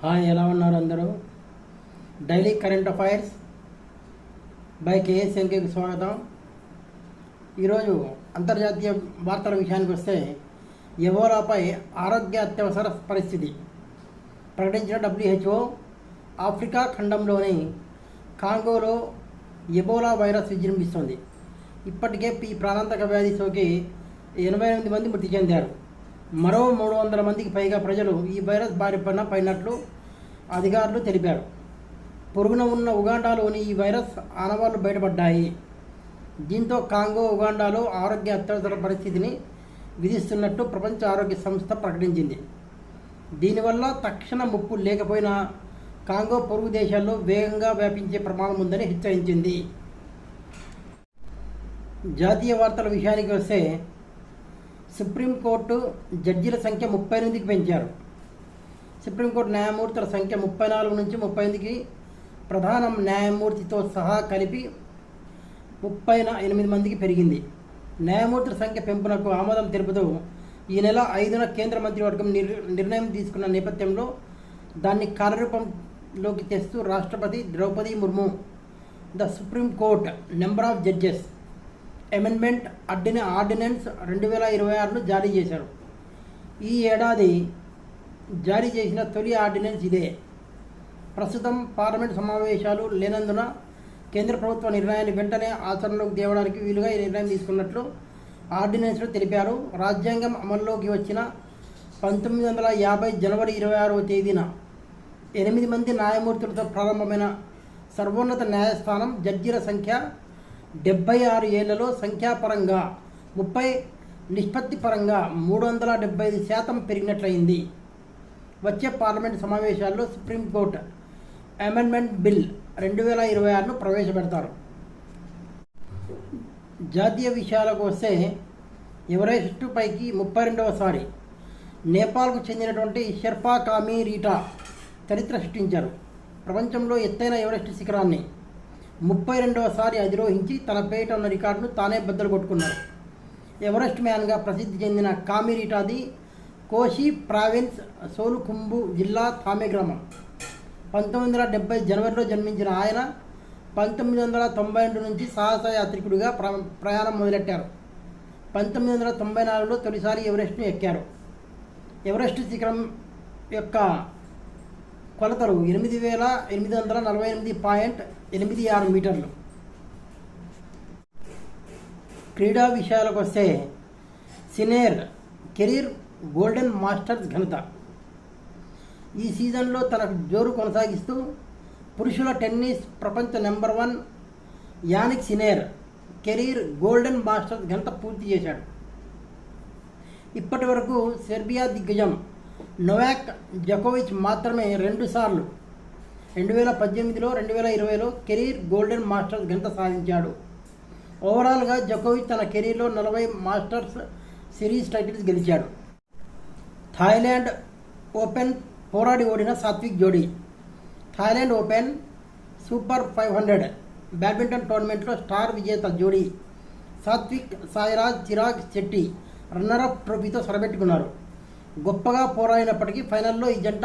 Hi, ఎలా ఉన్నారు అందరూ? డైలీ కరెంట్ అఫైర్స్ బై కేఎస్ఎన్కేకి స్వాగతం. ఈరోజు అంతర్జాతీయ వార్తల విషయానికి వస్తే, ఎబోలాపై ఆరోగ్య అత్యవసర పరిస్థితి ప్రకటించిన WHO ఆఫ్రికా ఖండంలోని కాంగోలో ఎబోలా వైరస్ విజృంభిస్తోంది. ఇప్పటికే ఈ ప్రాణాంతక వ్యాధి సోకి 88 మంది మృతి చెందారు. మరో 300 మందికి పైగా ప్రజలు ఈ వైరస్ బారిన పడినట్లు అధికారులు తెలిపారు. పొరుగున ఉన్న ఉగాండాలోని ఈ వైరస్ ఆనవాళ్లు బయటపడ్డాయి. దీంతో కాంగో, ఉగాండాలో ఆరోగ్య అత్యవసర పరిస్థితిని విధిస్తున్నట్టు ప్రపంచ ఆరోగ్య సంస్థ ప్రకటించింది. దీనివల్ల తక్షణ ముప్పు లేకపోయినా కాంగో పొరుగు దేశాల్లో వేగంగా వ్యాపించే ప్రమాదం ఉందని హెచ్చరించింది. జాతీయ వార్తల విషయానికి వస్తే, సుప్రీంకోర్టు జడ్జీల సంఖ్య 38కి పెంచారు. సుప్రీంకోర్టు న్యాయమూర్తుల సంఖ్య 34 నుంచి 38కి, ప్రధాన న్యాయమూర్తితో సహా కలిపి 38 మందికి పెరిగింది. న్యాయమూర్తుల సంఖ్య పెంపునకు ఆమోదం తెలుపుతూ ఈ నెల 5న కేంద్ర మంత్రివర్గం నిర్ణయం తీసుకున్న నేపథ్యంలో దాన్ని కార్యరూపంలోకి తెస్తూ రాష్ట్రపతి Droupadi Murmu the supreme court number of judges amendment ordinance 2026ను జారీ చేశారు. ఈ ఏడాది జారీ చేసిన తొలి ఆర్డినెన్స్ ఇదే. ప్రస్తుతం పార్లమెంట్ సమావేశాలు లేనందున కేంద్ర ప్రభుత్వ నిర్ణయాన్ని వెంటనే ఆచరణలోకి తేవడానికి వీలుగా ఈ నిర్ణయం తీసుకున్నట్లు ఆర్డినెన్స్లో తెలిపారు. రాజ్యాంగం అమల్లోకి వచ్చిన 1950 జనవరి 26వ తేదీన 8 మంది న్యాయమూర్తులతో ప్రారంభమైన సర్వోన్నత న్యాయస్థానం జడ్జీల సంఖ్య 76 ఏళ్లలో సంఖ్యాపరంగా 30, నిష్పత్తి పరంగా 375% పెరిగినట్లయింది. వచ్చే పార్లమెంటు సమావేశాల్లో సుప్రీంకోర్టు అమెండ్మెంట్ బిల్ 2026ను ప్రవేశపెడతారు. జాతీయ విషయాలకు వస్తే, ఎవరెస్టు పైకి 32వసారి నేపాల్కు చెందినటువంటి షెర్పా కామి రీటా చరిత్ర సృష్టించారు. ప్రపంచంలో ఎత్తైన ఎవరెస్టు శిఖరాన్ని 32వసారి అధిరోహించి తన పేరిట ఉన్న రికార్డును తానే బద్దలు కొట్టుకున్నారు. ఎవరెస్ట్ మ్యాన్గా ప్రసిద్ధి చెందిన కామి రీటాది కోషి ప్రావిన్స్, సోలుఖుంబు జిల్లా థామె గ్రామం. 1970 జనవరిలో జన్మించిన ఆయన 1992 నుంచి సాహసయాత్రికుడిగా ప్రయాణం మొదలెట్టారు. 1994లో తొలిసారి ఎవరెస్ట్ను ఎక్కారు. ఎవరెస్ట్ శిఖరం యొక్క కొలతలు 8848.86 మీటర్లు. క్రీడా విషయాలకు వస్తే, సినేర్ కెరీర్ గోల్డెన్ మాస్టర్స్ ఘనత. ఈ సీజన్లో తన జోరు కొనసాగిస్తూ పురుషుల టెన్నిస్ ప్రపంచ number 1 Jannik Sinner career golden masters ఘనత పూర్తి చేశాడు. ఇప్పటి వరకు సెర్బియా దిగ్గజం నొవాక్ జోకోవిచ్ మాత్రమే 2 సార్లు 2018లో, 2020లో కెరీర్ గోల్డెన్ మాస్టర్స్ ఘనత సాధించాడు. ఓవరాల్గా జోకోవిచ్ తన కెరీర్లో 40 మాస్టర్స్ సిరీస్ టైటిల్స్ గెలిచాడు. థాయిలాండ్ ఓపెన్ పోరాడి ఓడిన సాత్విక్ జోడీ. థాయిలాండ్ ఓపెన్ సూపర్ 500 బ్యాడ్మింటన్ టోర్నమెంట్లో స్టార్ విజేత జోడీ సాత్విక్ సాయిరాజ్ చిరాగ్ శెట్టి రన్నరప్ ట్రోఫీతో సరబెట్టుకున్నారు. గొప్పగా పోరాడినప్పటికీ ఫైనల్లో ఈ జంట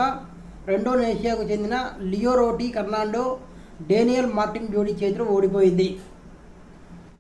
ఇండోనేషియాకు చెందిన లియో రోటీ కర్నాండో, డేనియల్ మార్టిన్ జోడీ చేతిలో ఓడిపోయింది.